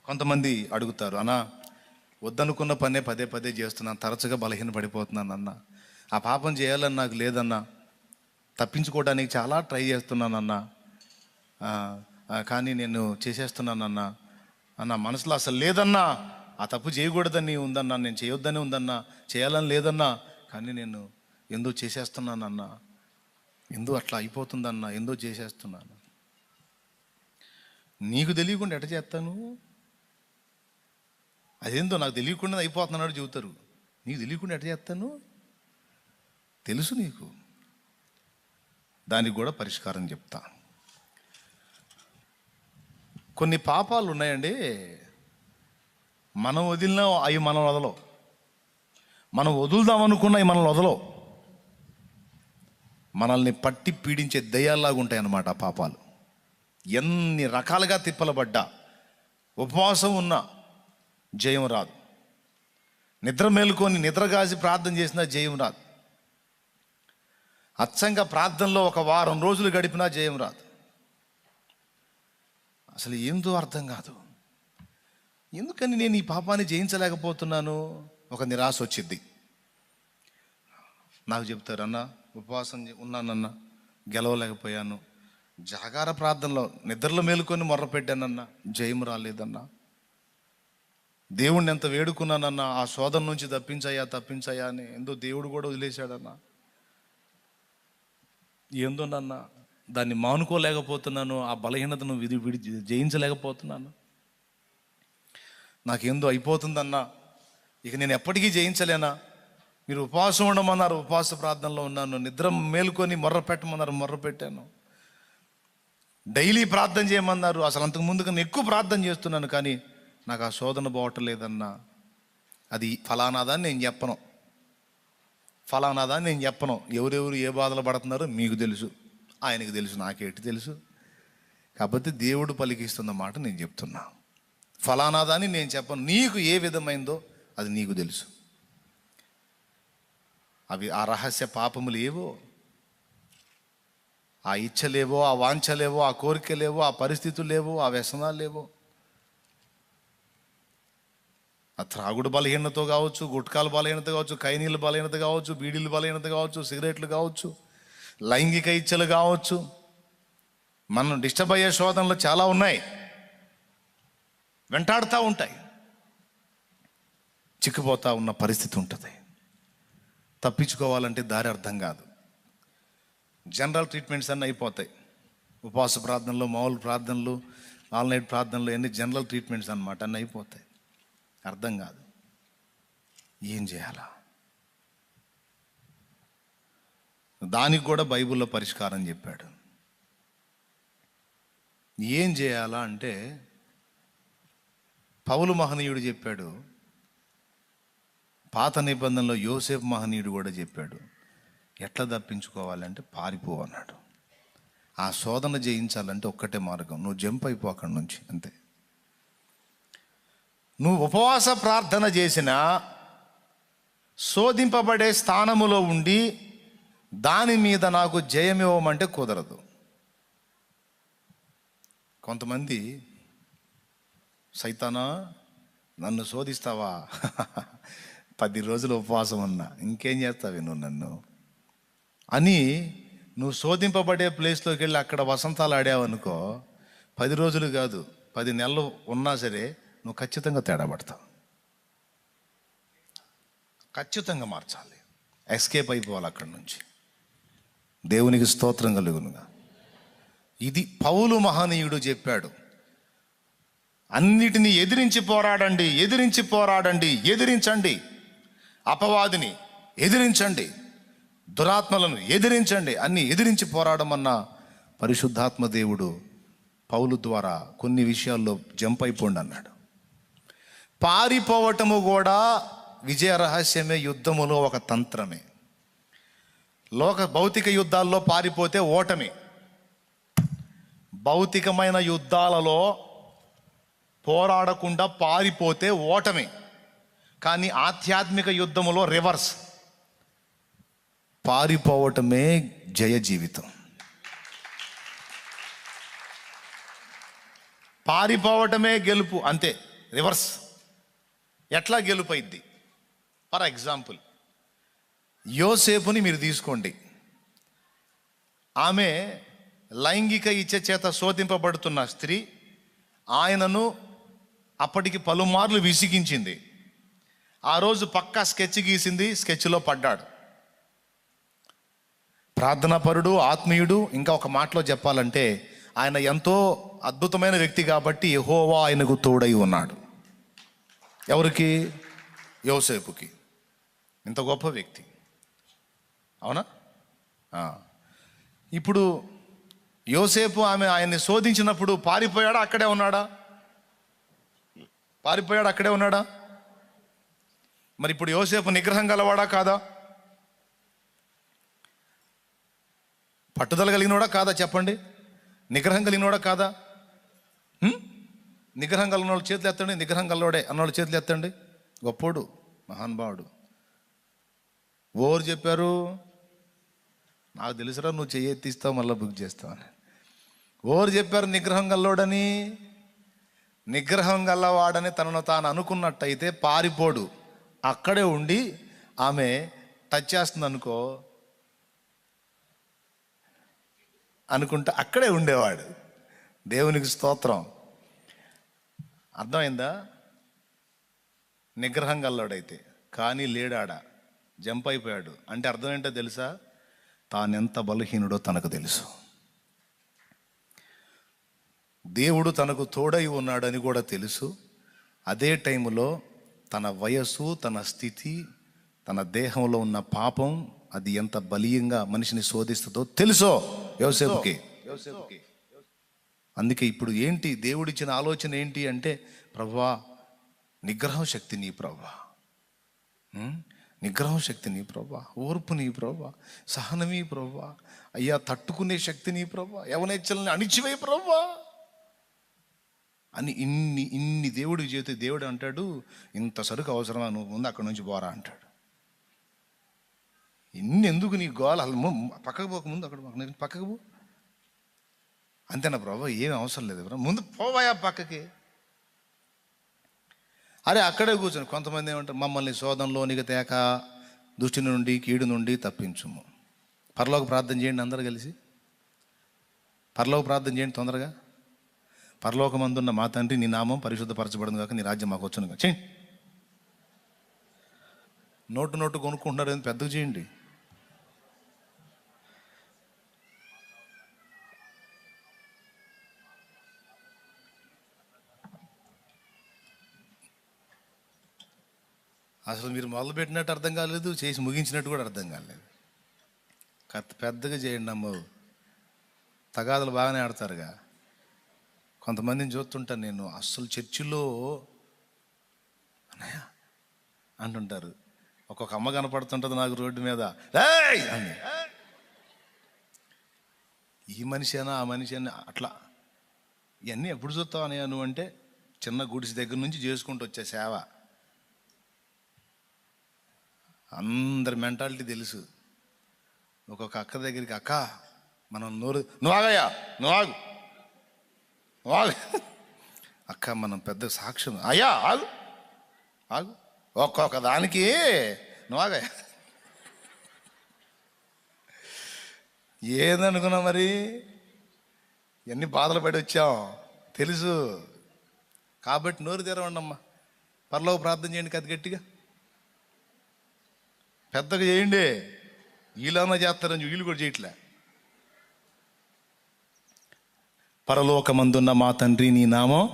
కొంతమంది అడుగుతారు, అన్నా వద్దనుకున్న పనే పదే పదే చేస్తున్నాను, తరచుగా బలహీన పడిపోతున్నాను అన్న, ఆ పాపం చేయాలని నాకు లేదన్నా, తప్పించుకోవడానికి చాలా ట్రై చేస్తున్నానన్నా, కానీ నేను చేసేస్తున్నానన్నా, అన్న మనసులో అసలు లేదన్నా, ఆ తప్పు చేయకూడదని ఉందన్నా, నేను చేయొద్దని ఉందన్నా, చేయాలని లేదన్నా, కానీ నేను ఎందుకు చేసేస్తున్నానన్నా, ఎందుకు అట్లా అయిపోతుందన్నా, ఎందుకు చేసేస్తున్నాను. నీకు తెలియకుండా ఎట్ట చేస్తాను? అదేందో నాకు తెలియకుండా అయిపోతున్నాడు చెబుతారు. నీకు తెలియకుండా ఎట్ట చేస్తాను? తెలుసు నీకు. దానికి కూడా పరిష్కారం చెప్తా. కొన్ని పాపాలు ఉన్నాయండి, మనం వదిలినా అవి మనం వదలవు, మనం వదులుదామనుకున్న అవి మనం వదలవు, మనల్ని పట్టి పీడించే దయ్యాల్లాగా ఉంటాయి అన్నమాట ఆ పాపాలు. ఎన్ని రకాలుగా తిప్పలబడ్డా, ఉపవాసం ఉన్నా జయం రాదు, నిద్ర మేలుకొని నిద్రగాసి ప్రార్థన చేసినా జయం రాదు, అచ్చంగా ప్రార్థనలో ఒక వారం రోజులు గడిపినా జయం రాదు. అసలు ఏందో అర్థం కాదు. ఎందుకని నేను ఈ పాపాన్ని జయించలేకపోతున్నాను? ఒక నిరాశ వచ్చింది. నాకు చెప్తారు, అన్న ఉపవాసం ఉన్నానన్నా గెలవలేకపోయాను, జాగార ప్రార్థనలో నిద్రలో మేలుకొని మొర్ర పెట్టానన్నా జయం రాలేదన్నా, దేవుణ్ణి ఎంత వేడుకున్నానన్నా ఆ శోధన నుంచి తప్పించాయా అని ఎందో దేవుడు కూడా వదిలేశాడన్నా, ఏందోనన్నా దాన్ని మానుకోలేకపోతున్నాను, ఆ బలహీనతను విడి జయించలేకపోతున్నాను, నాకేందో అయిపోతుందన్నా, ఇక నేను ఎప్పటికీ జయించలేనా? మీరు ఉపవాసం ఉండమన్నారు, ఉపవాస ప్రార్థనలో ఉన్నాను, నిద్ర మేలుకొని మొర్ర పెట్టమన్నారు, మొర్ర పెట్టాను, డైలీ ప్రార్థన చేయమన్నారు, అసలు అంతకు ముందు కన్నా ఎక్కువ ప్రార్థన చేస్తున్నాను, కానీ నాకు ఆ శోధన పోవటం లేదన్నా. అది ఫలానాదాన్ని నేను చెప్పను, ఫలానాదాన్ని నేను చెప్పను. ఎవరెవరు ఏ బాధలు పడుతున్నారో మీకు తెలుసు, ఆయనకు తెలుసు, నాకేంటి తెలుసు. కాకపోతే దేవుడు పలికిస్తున్న మాట నేను చెప్తున్నా. ఫలానాదాన్ని నేను చెప్పను, నీకు ఏ విధమైందో అది నీకు తెలుసు. అవి ఆ రహస్య పాపములు ఏవో, ఆ ఇచ్చలేవో, ఆ వాంఛలేవో, ఆ కోరికలేవో, ఆ పరిస్థితులు లేవో, ఆ వ్యసనాలు లేవో, ఆ త్రాగుడు బలహీనత కావచ్చు, గుట్కాల బలహీనత కావచ్చు, కైనీళ్ళ బలహీనత కావచ్చు, బీడీల బలహీనత కావచ్చు, సిగరెట్లు కావచ్చు, లైంగిక ఇచ్చలు కావచ్చు, మనం డిస్టర్బ్ అయ్యే శోధనలు చాలా ఉన్నాయి, వెంటాడుతూ ఉంటాయి, చిక్కుపోతా ఉన్న పరిస్థితి ఉంటుంది. తప్పించుకోవాలంటే దారి అర్థం కాదు. జనరల్ ట్రీట్మెంట్స్ అన్నీ అయిపోతాయి. ఉపవాస ప్రార్థనలు, మామూలు ప్రార్థనలు, ఆల్ నైట్ ప్రార్థనలు అన్నీ జనరల్ ట్రీట్మెంట్స్ అన్నమాట, అన్నీ అయిపోతాయి. అర్థం కాదు ఏం చేయాలా. దానికి కూడా బైబిల్లో పరిష్కారం చెప్పాడు. ఏం చేయాలా అంటే పౌలు మహనీయుడు చెప్పాడు, పాత నిబంధనలో యోసేపు మహనీయుడు కూడా చెప్పాడు. ఎట్లా తప్పించుకోవాలంటే పారిపో అన్నాడు. ఆ శోధన జయించాలంటే ఒక్కటే మార్గం, నువ్వు జంప్ అయిపో అక్కడి నుంచి, అంతే. నువ్వు ఉపవాస ప్రార్థన చేసినా శోధింపబడే స్థానములో ఉండి దాని మీద నాకు జయమివ్వమంటే కుదరదు. కొంతమంది, సైతానా నన్ను శోధిస్తావా, 10 రోజులు ఉపవాసం ఉన్నా ఇంకేం చేస్తావే నువ్వు నన్ను అని, నువ్వు శోధింపబడే ప్లేస్లోకి వెళ్ళి అక్కడ వసంతాలు ఆడావనుకో, 10 రోజులు కాదు 10 నెలలు ఉన్నా సరే నువ్వు ఖచ్చితంగా తేడా పడతావు. ఖచ్చితంగా మార్చాలి, ఎస్కేప్ అయిపోవాలి అక్కడి నుంచి. దేవునికి స్తోత్రం కలుగునుగా. ఇది పౌలు మహనీయుడు చెప్పాడు. అన్నిటినీ ఎదిరించి పోరాడండి, ఎదిరించండి, అపవాదిని ఎదిరించండి, దురాత్మలను ఎదిరించండి, అన్ని ఎదిరించి పోరాడమన్న పరిశుద్ధాత్మ దేవుడు పౌలు ద్వారా కొన్ని విషయాల్లో జంప్ అయిపోండి అన్నాడు. పారిపోవటము కూడా విజయ రహస్యమే, యుద్ధములో ఒక తంత్రమే. భౌతిక యుద్ధాల్లో పారిపోతే ఓటమి, భౌతికమైన యుద్ధాలలో పోరాడకుండా పారిపోతే ఓటమి. కానీ ఆధ్యాత్మిక యుద్ధములో రివర్స్, పారిపోవటమే జయ జీవితం. పారిపోవటమే గెలుపు, అంతే. రివర్స్. ఎట్లా గెలుపైద్ది? ఫర్ ఎగ్జాంపుల్, యోసేపుని మీరు తీసుకోండి. ఆమె లైంగిక ఇచ్చ చేత శోధింపబడుతున్న స్త్రీ. ఆయనను అప్పటికి పలుమార్లు విసిగించింది. ఆ రోజు పక్కా స్కెచ్ గీసింది, స్కెచ్లో పడ్డాడు. ప్రార్థనాపరుడు, ఆత్మీయుడు. ఇంకా ఒక మాటలో చెప్పాలంటే ఆయన ఎంతో అద్భుతమైన వ్యక్తి కాబట్టి యెహోవా ఆయనకు తోడై ఉన్నాడు. ఎవరికి? యోసేపుకి. ఇంత గొప్ప వ్యక్తి, అవునా? ఇప్పుడు యోసేపు ఆయన్ని శోధించినప్పుడు పారిపోయాడా? అక్కడే ఉన్నాడా? పారిపోయాడు, అక్కడే ఉన్నాడా? మరి ఇప్పుడు యోసేపు నిగ్రహం గలవాడా కాదా? పట్టుదల కలిగినోడా కాదా? చెప్పండి. నిగ్రహం కలిగినోడా కాదా? నిగ్రహం కలిగిన వాళ్ళు చేతులు ఎత్తండి. నిగ్రహం గలవాడే అన్నవాళ్ళు చేతులు ఎత్తండి. గొప్పోడు, మహానుభావుడు. ఓరు చెప్పారు? నాకు తెలుసురా, నువ్వు చెయ్యెత్తిస్తావు మళ్ళీ బుక్ చేస్తావని. ఓరు చెప్పారు నిగ్రహం గల్లోడని? నిగ్రహం గల్లవాడని తనను తాను అనుకున్నట్టయితే పారిపోడు. అక్కడే ఉండి ఆమె టచ్ చేస్తుంది అనుకుంటా అక్కడే ఉండేవాడు. దేవునికి స్తోత్రం. అర్థమైందా? నిగ్రహం గల్లోడైతే. కానీ లేడాడ, జంప్ అయిపోయాడు. అంటే అర్థం ఏంటో తెలుసా? తానెంత బలహీనుడో తనకు తెలుసు. దేవుడు తనకు తోడై ఉన్నాడని కూడా తెలుసు. అదే టైంలో తన వయస్సు, తన స్థితి, తన దేహంలో ఉన్న పాపం అది ఎంత బలీయంగా మనిషిని శోధిస్తుందో తెలుసో యోసేపుకి. అందుకే ఇప్పుడు ఏంటి దేవుడిచ్చిన ఆలోచన ఏంటి అంటే, ప్రభువా నిగ్రహం శక్తి నీ ప్రభువా, నిగ్రహం శక్తి నీ ప్రభువా, ఓర్పు నీ ప్రభువా, సహనమీ ప్రభువా, అయ్యా తట్టుకునే శక్తి నీ ప్రభువా, యవనేచ్ఛలని అణిచివేయి ప్రభువా అని ఇన్ని దేవుడికి చేస్తే దేవుడు అంటాడు, ఇంత సరుకు అవసరమా, నువ్వు ముందు అక్కడి నుంచి పోరా అంటాడు. ఇన్ని ఎందుకు నీ గోల? పక్కకు పోక ముందు అక్కడ పక్కకు పో. అంతేనా ప్రభు? ఏం అవసరం లేదు బ్రో, ముందు పోవాయా పక్కకి. అరే అక్కడే కూర్చొని కొంతమంది ఏమంటారు, మమ్మల్ని శోధనలోనికి తేక దుష్టి నుండి, కీడు నుండి తప్పించుము. పరలోక ప్రార్థన చేయండి అందరు కలిసి. పరలోక ప్రార్థన చేయండి తొందరగా. పరలోకమందున్న మా తండ్రి, నీ నామం పరిశుద్ధపరచబడును కాక, నీ రాజ్యం మాకు వచ్చును కాక. చేయండి. నోటు కొనుక్కుంటున్నారు, పెద్దగా చేయండి. అసలు మీరు మొదలు పెట్టినట్టు అర్థం కాలేదు, చేసి ముగించినట్టు కూడా అర్థం కాలేదు. పెద్దగా చేయండి అమ్మ. తగాదులు బాగానే ఆడతారుగా. కొంతమందిని చూస్తుంటాను నేను, అస్సలు చర్చిలో అన్నయ్య అంటుంటారు. ఒక్కొక్క అమ్మ కనపడుతుంటుంది నాకు రోడ్డు మీద, అని. ఈ మనిషి అయినా ఆ మనిషి అయినా అట్లా. ఇవన్నీ ఎప్పుడు చూస్తావు అన్నయ్య నువ్వు అంటే, చిన్న గుడిసి దగ్గర నుంచి చేసుకుంటూ వచ్చే సేవ. అందరి మెంటాలిటీ తెలుసు. ఒక్కొక్క అక్క దగ్గరికి, అక్క మనం నువ్వు ఆగయ్యా, నువ్వు ఆగు అక్క, మనం పెద్ద సాక్ష్యం, అయ్యా ఆగు ఒక్కొక్క దానికి నువ్వు ఆగయ్యా. ఏదనుకున్నా మరి, ఎన్ని బాధలు పడి వచ్చాం తెలుసు. కాబట్టి నోరు తెరవండి అమ్మా. పరలోక ప్రార్థన చేయండి కదా గట్టిగా, పెద్దగా చేయండి. వీళ్ళన్నా చేస్తారని వీళ్ళు కూడా చేయట్లే. పరలోకమందున్న మా తండ్రి, నీ నామం,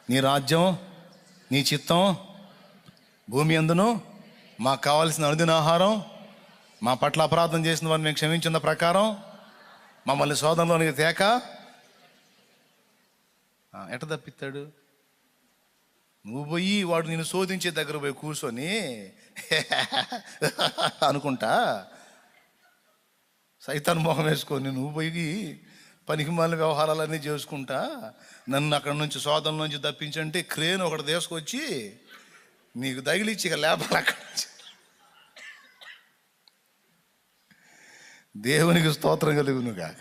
నీ రాజ్యం, నీ చిత్తం భూమి అందును మాకు కావాల్సిన అనుదిన ఆహారం, మా పట్ల అపరాధం చేసిన వారిని మేము క్షమించిన ప్రకారం మమ్మల్ని శోధనలోనికి తేక. ఎట తప్పిస్తాడు? నువ్వు పోయి వాడు నేను శోధించే దగ్గర పోయి కూర్చొని అనుకుంటా సైతాన్ మొహం వేసుకొని నువ్వు పోయి పనికి మాలిన వ్యవహారాలన్నీ చేసుకుంటా నన్ను అక్కడి నుంచి శోధన నుంచి తప్పించంటే క్రేన్ ఒకటి తీసుకొచ్చి నీకు తగిలిచ్చి ఇక లేపాలి అక్కడి నుంచి. దేవునికి స్తోత్రం కలుగును కాక.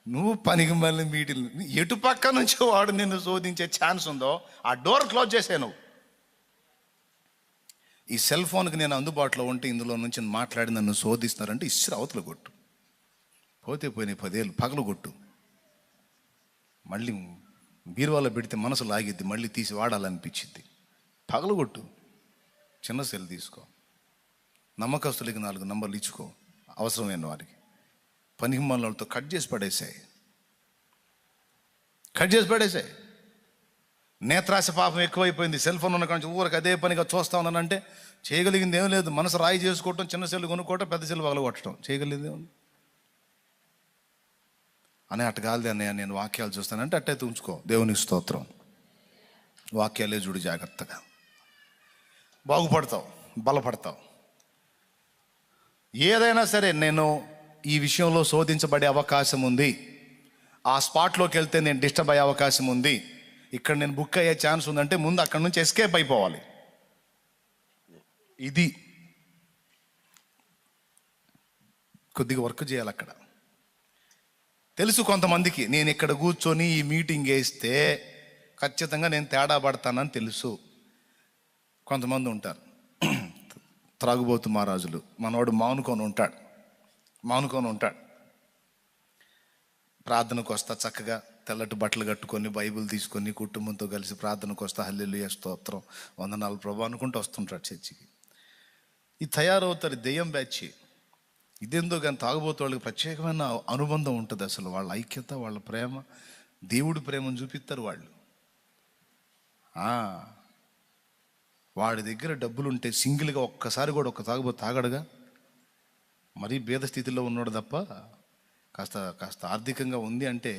నువ్వు పనికి మళ్ళీ మీటింగ్ ఎటు పక్క నుంచి వాడు నిన్ను శోధించే ఛాన్స్ ఉందో ఆ డోర్ క్లోజ్ చేసే నువ్వు. ఈ సెల్ ఫోన్కి నేను అందుబాటులో ఉంటే ఇందులో నుంచి మాట్లాడి నన్ను శోధిస్తున్నారంటే ఇస్త్రీ అవతల కొట్టు. పోతే పోయినాయి 10 ఏళ్ళు పగలు కొట్టు. మళ్ళీ బీరువాలో పెడితే మనసు లాగిద్ది, మళ్ళీ తీసి వాడాలనిపించిద్ది. పగలు కొట్టు. చిన్న సెల్ తీసుకో. నమ్మకస్తులకి 4 నంబర్లు ఇచ్చుకో అవసరమైన వారికి. పనికి వాళ్ళతో కట్ చేసి పడేసాయి. నేత్రాశ పాపం ఎక్కువైపోయింది. సెల్ ఫోన్ ఉన్న కానీ ఊరికి అదే పనిగా చూస్తా ఉన్నానంటే చేయగలిగింది ఏం లేదు. మనసు రాయి చేసుకోవటం, చిన్న సెల్లు కొనుక్కోవటం, పెద్ద సెల్లు పగలగొట్టడం, చేయగలిగింది ఏముంది అని. అట్టగాలిది అన్నయ్య నేను వాక్యాలు చూస్తానంటే అట్టయితే ఉంచుకో. దేవునికి స్తోత్రం. వాక్యాలే చూడు జాగ్రత్తగా, బాగుపడతావు, బలపడతావు. ఏదైనా సరే నేను ఈ విషయంలో శోధించబడే అవకాశం ఉంది, ఆ స్పాట్లోకి వెళ్తే నేను డిస్టర్బ్ అయ్యే అవకాశం ఉంది, ఇక్కడ నేను బుక్ అయ్యే ఛాన్స్ ఉందంటే ముందు అక్కడి నుంచి ఎస్కేప్ అయిపోవాలి. ఇది కొద్దిగా వర్క్ చేయాలి అక్కడ. తెలుసు కొంతమందికి నేను ఇక్కడ కూర్చొని ఈ మీటింగ్ వేస్తే ఖచ్చితంగా నేను తేడా పడతానని తెలుసు. కొంతమంది ఉంటారు త్రాగుబోతు మహారాజులు. మనవాడు మానుకొని ఉంటాడు. ప్రార్థనకు వస్తా చక్కగా తెల్లటి బట్టలు కట్టుకొని బైబిల్ తీసుకొని కుటుంబంతో కలిసి ప్రార్థనకు వస్తా, హల్లెలూయా స్తోత్రం వందనాలు ప్రభు అనుకుంటూ వస్తుంటాడు చర్చికి. ఈ తయారవుతారు దెయ్యం బ్యాచ్. ఇదేందో కానీ తాగుబోతు వాళ్ళకి ప్రత్యేకమైన అనుబంధం ఉంటుంది. అసలు వాళ్ళ ఐక్యత, వాళ్ళ ప్రేమ, దేవుడి ప్రేమను చూపిస్తారు వాళ్ళు. వాడి దగ్గర డబ్బులు ఉంటే సింగిల్గా ఒక్కసారి కూడా ఒక్క తాగుబోతు తాగడుగా. మరీ భేద స్థితిలో ఉన్నాడు తప్ప కాస్త ఆర్థికంగా ఉంది అంటే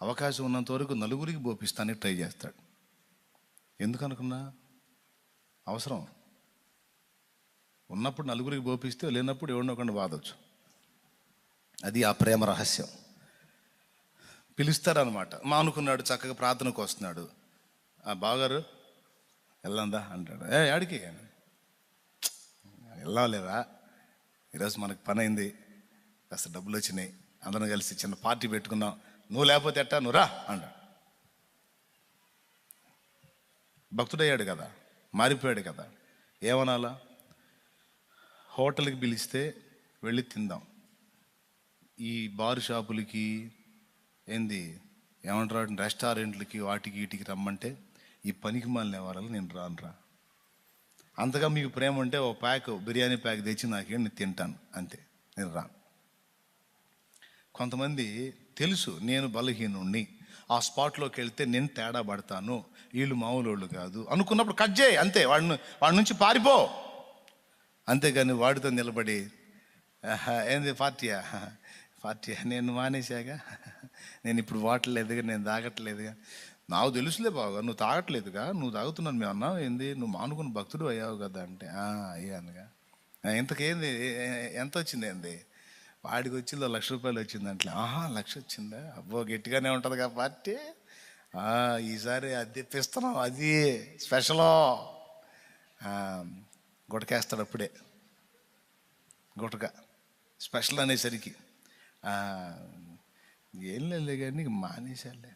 అవకాశం ఉన్నంత వరకు నలుగురికి బోపిస్తానికి ట్రై చేస్తాడు. ఎందుకనుకున్నా అవసరం ఉన్నప్పుడు నలుగురికి బోపిస్తే, లేనప్పుడు ఎవరినొకండి బాధొచ్చు. అది ఆ ప్రేమ రహస్యం. పిలుస్తారనమాట. మానుకున్నాడు, చక్కగా ప్రార్థనకు వస్తున్నాడు. బావగారు వెళ్ళందా అంటాడు. ఆడికి వెళ్ళాలేదా, ఈరోజు మనకు పని అయింది, కాస్త డబ్బులు వచ్చినాయి, అందరం కలిసి చిన్న పార్టీ పెట్టుకున్నాం, నువ్వు లేకపోతే ఎట్టా, నువ్వు రా అంటాడు. భక్తుడయ్యాడు కదా, మారిపోయాడు కదా. ఏమనాలా? హోటల్కి పిలిస్తే వెళ్ళి తిందాం, ఈ బార్ షాపులకి ఏమంటారు రెస్టారెంట్లకి వాటికి వీటికి రమ్మంటే ఈ పనికి మాలిన వారాలు నేను రానురా. అంతగా మీకు ప్రేమ ఉంటే ఓ బిర్యానీ ప్యాక్ తెచ్చి నాకేం నేను తింటాను, అంతే, నేను రాను. కొంతమంది తెలుసు నేను బలహీనుణ్ణి, ఆ స్పాట్లోకి వెళ్తే నేను తేడా పడతాను, వీళ్ళు మామూలు వాళ్ళు కాదు అనుకున్నప్పుడు కట్ చేయి, అంతే. వాడి నుంచి పారిపో. అంతేగాని వాడితో నిలబడి పార్టీయా నేను మానేశాగా, నేను ఇప్పుడు వాటలేదుగా, నేను తాగట్లేదుగా, నాకు తెలుసులే బాగా నువ్వు తాగట్లేదుగా, నువ్వు తాగుతున్నాను మేము అన్నావు, నువ్వు మానుకుని భక్తుడు అయ్యావు కదా అంటే అయ్యానుగా. ఇంతకేంది, ఎంత వచ్చింది? వాడికి వచ్చిందో 1,00,000 రూపాయలు వచ్చింది అంటే. 1,00,000 వచ్చిందా, అబ్బో గట్టిగానే ఉంటుందిగా పార్టీ, ఈసారి అది తెప్పిస్తున్నాం, అది స్పెషలో గుటకేస్తాడు అప్పుడే. గుటక స్పెషల్ అనేసరికి ఏం లేదు కానీ మానేశాలే,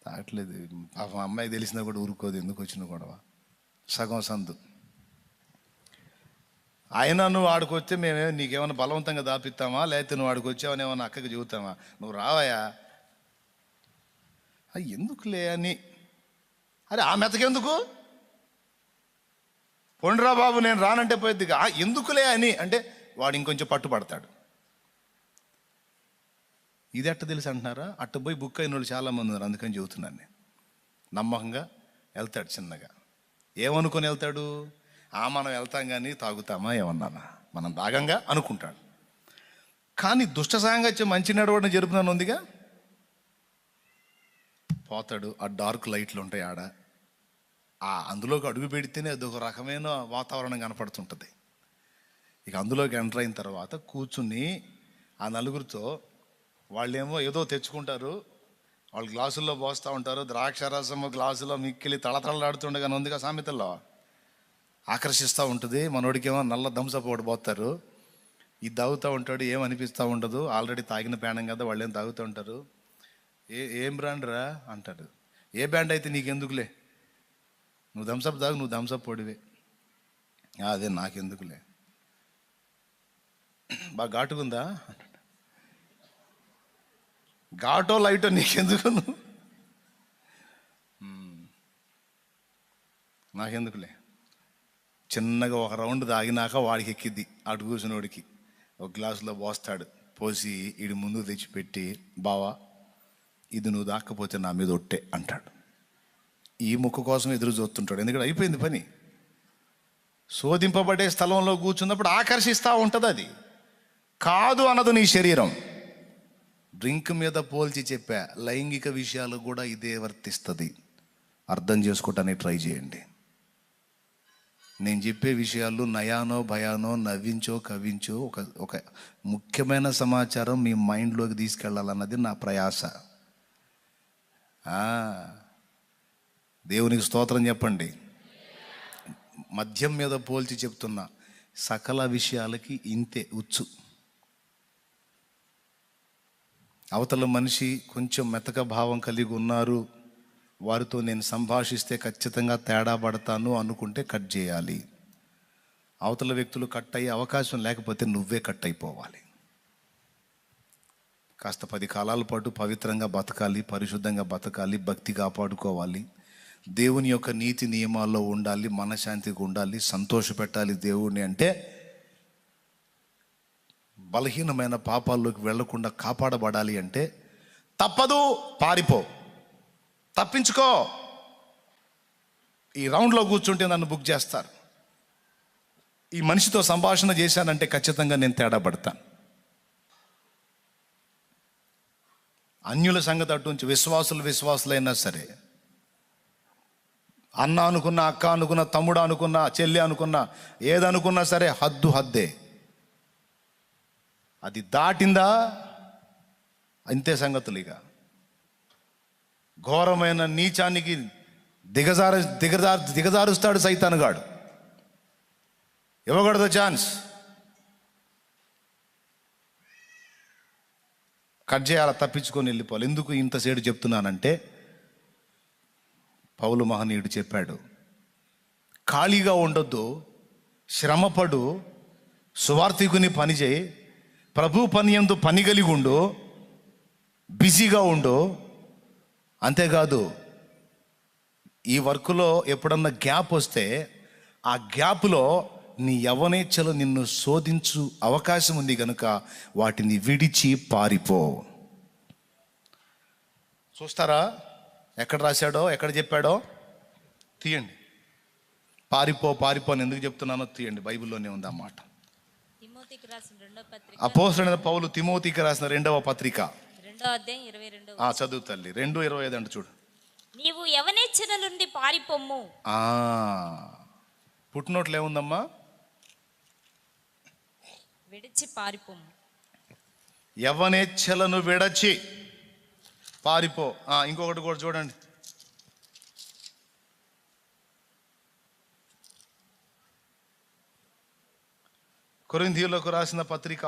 తాగట్లేదు. పాపం అమ్మాయి తెలిసినా కూడా ఊరుకోదు, ఎందుకు వచ్చిన గొడవ, సగం సందు. అయినా నువ్వు ఆడికి వస్తే మేమేమో నీకేమైనా బలవంతంగా దాపిస్తామా, లేకపోతే నువ్వు ఆడికి వచ్చావని ఏమన్నా అక్కకి చెబుతామా? నువ్వు రావయా, ఎందుకులే అని. అరే ఆ మెతకెందుకు, పొండ్రా బాబు నేను రానంటే పోయిద్దిగా, ఎందుకులే అని అంటే వాడు ఇంకొంచెం పట్టుపడతాడు. ఇది ఎట్ట తెలుసు అంటున్నారా? అట్ట పోయి బుక్ అయిన వాళ్ళు చాలామంది ఉన్నారు, అందుకని చెబుతున్నాను నేను. నమ్మకంగా వెళ్తాడు, చిన్నగా ఏమనుకొని వెళ్తాడు, మనం వెళ్తాం కానీ తాగుతామా ఏమన్నానా, మనం తాగంగా అనుకుంటాడు. కానీ దుష్ట సాంగత్యం మంచి నడవడం జరుపుతాను ఉందిగా, పోతాడు. ఆ డార్క్ లైట్లు ఉంటాయి ఆడ, అందులోకి అడుగు పెడితేనే అదొక రకమైన వాతావరణం కనపడుతుంటుంది. ఇక అందులోకి ఎంటర్ అయిన తర్వాత కూర్చుని ఆ నలుగురితో, వాళ్ళేమో ఏదో తెచ్చుకుంటారు, వాళ్ళు గ్లాసుల్లో పోస్తూ ఉంటారు, ద్రాక్షరసము గ్లాసులో మిక్కిలి తళతళలాడుతుండగానే ఉందిగా సామెతల్లో, ఆకర్షిస్తూ ఉంటుంది. మనోడికేమో నల్ల దంసపు ఒకటి పోతారు, ఇది తాగుతూ ఉంటాడు, ఏమనిపిస్తూ ఉండదు, ఆల్రెడీ తాగిన పేణం కదా, వాళ్ళు ఏం తాగుతూ ఉంటారు. ఏం బ్రాండ్ రా అంటాడు. ఏ బ్రాండ్ అయితే నీకెందుకులే, నువ్వు థమ్సప్ తాగు, నువ్వు థమ్సప్ పొడివే. అదే నాకెందుకులే, బాగా ఘాటుకుందా, ఘాటో లైటో నీకెందుకు, నాకెందుకులే. చిన్నగా ఒక రౌండ్ తాగినాక వాడికి ఎక్కిద్ది, అటు కూర్చున్నోడికి ఒక గ్లాసులో పోస్తాడు, పోసి ఈడి ముందు తెచ్చిపెట్టి, బావా ఇది నువ్వు దాక్కపోతే నా మీద ఒట్టే అంటాడు. ఈ ముక్క కోసం ఎదురు చూస్తుంటాడు, ఎందుకంటే అయిపోయింది పని. శోధింపబడే స్థలంలో కూర్చున్నప్పుడు ఆకర్షిస్తూ ఉంటుంది, అది కాదు అనదు నీ శరీరం. డ్రింక్ మీద పోల్చి చెప్పా, లైంగిక విషయాలు కూడా ఇదే వర్తిస్తుంది. అర్థం చేసుకోవటానికి ట్రై చేయండి. నేను చెప్పే విషయాలు నయానో భయానో, నవ్వించో కవ్వించో, ఒక ముఖ్యమైన సమాచారం మీ మైండ్లోకి తీసుకెళ్ళాలన్నది నా ప్రయాస. దేవునికి స్తోత్రం చెప్పండి. మద్యం మీద పోల్చి చెప్తున్నా, సకల విషయాలకి ఇంతే ఉచ్చు. అవతల మనిషి కొంచెం మెతక భావం కలిగి ఉన్నారు, వారితో నేను సంభాషిస్తే ఖచ్చితంగా తేడా పడతాను అనుకుంటే కట్ చేయాలి. అవతల వ్యక్తులు కట్ అయ్యే అవకాశం లేకపోతే నువ్వే కట్ అయిపోవాలి. కాస్త 10 కాలాల పాటు పవిత్రంగా బతకాలి, పరిశుద్ధంగా బతకాలి, భక్తి కాపాడుకోవాలి, దేవుని యొక్క నీతి నియమాల్లో ఉండాలి, మనశ్శాంతిగా ఉండాలి, సంతోష పెట్టాలి దేవుణ్ణి అంటే, బలహీనమైన పాపాల్లోకి వెళ్లకుండా కాపాడబడాలి అంటే తప్పదు, పారిపో, తప్పించుకో. ఈ రౌండ్లో కూర్చుంటే నన్ను బుక్ చేస్తారు. ఈ మనిషితో సంభాషణ చేశానంటే ఖచ్చితంగా నేను తేడా పడతాను. అన్యుల సంగతి అటుంచి విశ్వాసులైనా సరే, అన్న అనుకున్నా, అక్క అనుకున్నా, తమ్ముడు అనుకున్నా, చెల్లి అనుకున్నా, ఏదనుకున్నా సరే హద్దే. అది దాటిందా అంతే సంగతులు. ఇక ఘోరమైన నీచానికి దిగజారుస్తాడు సైతానుగాడు. ఇవ్వకూడదు ఛాన్స్. కట్ చేయాల, తప్పించుకొని వెళ్ళిపోవాలి. ఎందుకు ఇంతసేపు చెప్తున్నానంటే, పౌలు మహనీయుడు చెప్పాడు, ఖాళీగా ఉండొద్దు, శ్రమపడు, సువార్థికుని పని చేయి, ప్రభు పని యందు పని కలిగి ఉండు, బిజీగా ఉండు. అంతేకాదు, ఈ వర్క్లో ఎప్పుడన్నా గ్యాప్ వస్తే ఆ గ్యాప్లో నీ యవ్వనేచ్ఛలు నిన్ను శోధించు అవకాశం ఉంది కనుక వాటిని విడిచి పారిపో. చూస్తారా ఎక్కడ రాశాడో, ఎక్కడ చెప్పాడో? తీయండి. పారిపో అని ఎందుకు చెప్తున్నానో తీయండి, బైబిల్లోనే ఉంది ఆ మాట. అపోస్తలుడైన పౌలు తిమోతికి రాసిన 2వ పత్రిక 2వ అధ్యాయం 22. చదువు తల్లి. 2:25 అంటే చూడు. నీవు యవనేచ్ఛల నుండి పారిపోమ్ము. పుట్టినోట్లు ఏముందమ్మా? విడిచి పారిపోమ్ము. యవనేచ్ఛలను విడచి పారిపో. ఇంకొకటి కూడా చూడండి. కొరింథీయులకు రాసిన పత్రిక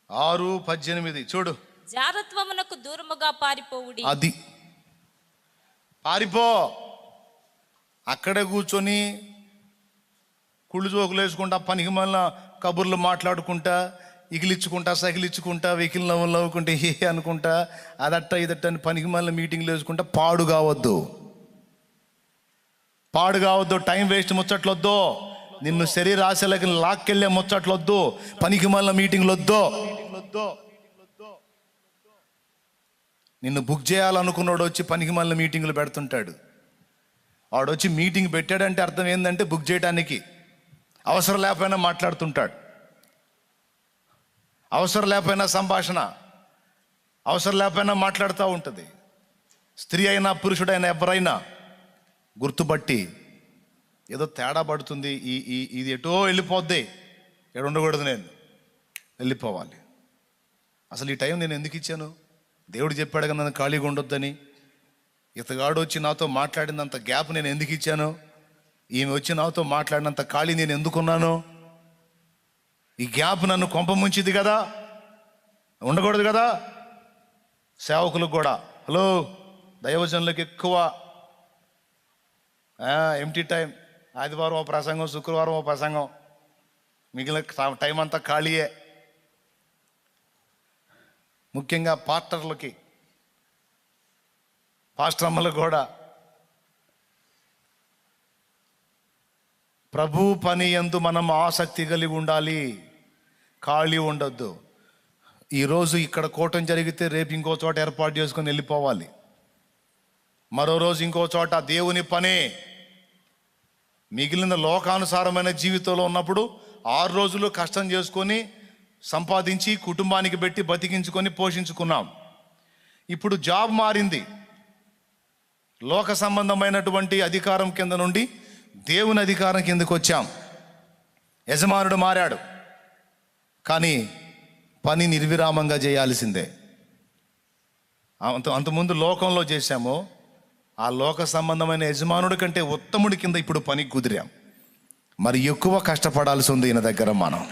6:18 చూడు. జారత్వమునకు దూరముగా పారిపోవుడి. అది పారిపో. అక్కడే కూర్చొని కుళ్ళు జోకులు వేసుకుంటా, పనికి మళ్ళీ కబుర్లు మాట్లాడుకుంటా, ఇగిలిచ్చుకుంటా, సగిలిచ్చుకుంటా, వెకిలి నవ్వులు నవ్వుకుంటా, అనుకుంటా, అదట్ట ఇదట్ట అని పనికి మళ్ళీ మీటింగ్లు వేసుకుంటా పాడు కావద్దు. టైం వేస్ట్ ముచ్చట్లొద్దు. నిన్ను శరీర ఆశలకి లాక్కెళ్ళే ముచ్చట్లొద్దు. పనికి మళ్ళీ మీటింగ్లు వద్దు. నిన్ను బుక్ చేయాలనుకున్నాడు వచ్చి పనికి మళ్ళీ మీటింగ్లు పెడుతుంటాడు. వాడు వచ్చి మీటింగ్ పెట్టాడంటే అర్థం ఏంటంటే బుక్ చేయడానికి. అవసరం లేకపోయినా మాట్లాడుతుంటాడు, అవసరం లేకపోయినా సంభాషణ, అవసరం లేకపోయినా మాట్లాడుతూ ఉంటుంది. స్త్రీ అయినా పురుషుడైనా ఎవరైనా గుర్తుపట్టి ఏదో తేడా పడుతుంది, ఇది ఎటో వెళ్ళిపోద్ది, ఇక్కడ ఉండకూడదు, నేను వెళ్ళిపోవాలి. అసలు ఈ టైం నేను ఎందుకు ఇచ్చాను? దేవుడు చెప్పాడు కదా నన్ను ఖాళీగా ఉండొద్దని. ఇతగాడు వచ్చి నాతో మాట్లాడినంత గ్యాప్ నేను ఎందుకు ఇచ్చాను? ఈమె వచ్చి నాతో మాట్లాడినంత ఖాళీ నేను ఎందుకున్నాను? ఈ గ్యాప్ నన్ను కొంప ముంచిది కదా, ఉండకూడదు కదా. సేవకులకు కూడా, హలో, దైవజనులకు ఎక్కువ ఎంటీ టైం. ఆదివారం ఓ ప్రసంగం, శుక్రవారం ఓ ప్రసంగం, మిగిలిన టైం అంతా ఖాళీయే. ముఖ్యంగా పాస్టర్లకి, పాస్టర్ అమ్మలకు కూడా ప్రభు పని యందు మనం ఆసక్తి కలిగి ఉండాలి, ఖాళీ ఉండొద్దు. ఈరోజు ఇక్కడ కూటం జరిగితే రేపు ఇంకో చోట ఏర్పాటు చేసుకొని వెళ్ళిపోవాలి. మరో రోజు ఇంకో చోట దేవుని పనే. మిగిలిన లోకానుసారమైన జీవితంలో ఉన్నప్పుడు 6 రోజులు కష్టం చేసుకొని సంపాదించి కుటుంబానికి పెట్టి బతికించుకొని పోషించుకున్నాం. ఇప్పుడు జాబ్ మారింది. లోక సంబంధమైనటువంటి అధికారం కింద నుండి దేవుని అధికారం కిందకు వచ్చాం. యజమానుడు మారాడు, కానీ పని నిర్విరామంగా చేయాల్సిందే. అంతకుముందు లోకంలో చేశాము, ఆ లోక సంబంధమైన యజమానుడి కంటే ఉత్తముడి కింద ఇప్పుడు పని కుదిరాం. మరి ఎక్కువ కష్టపడాల్సి ఉంది ఈయన దగ్గర మనం.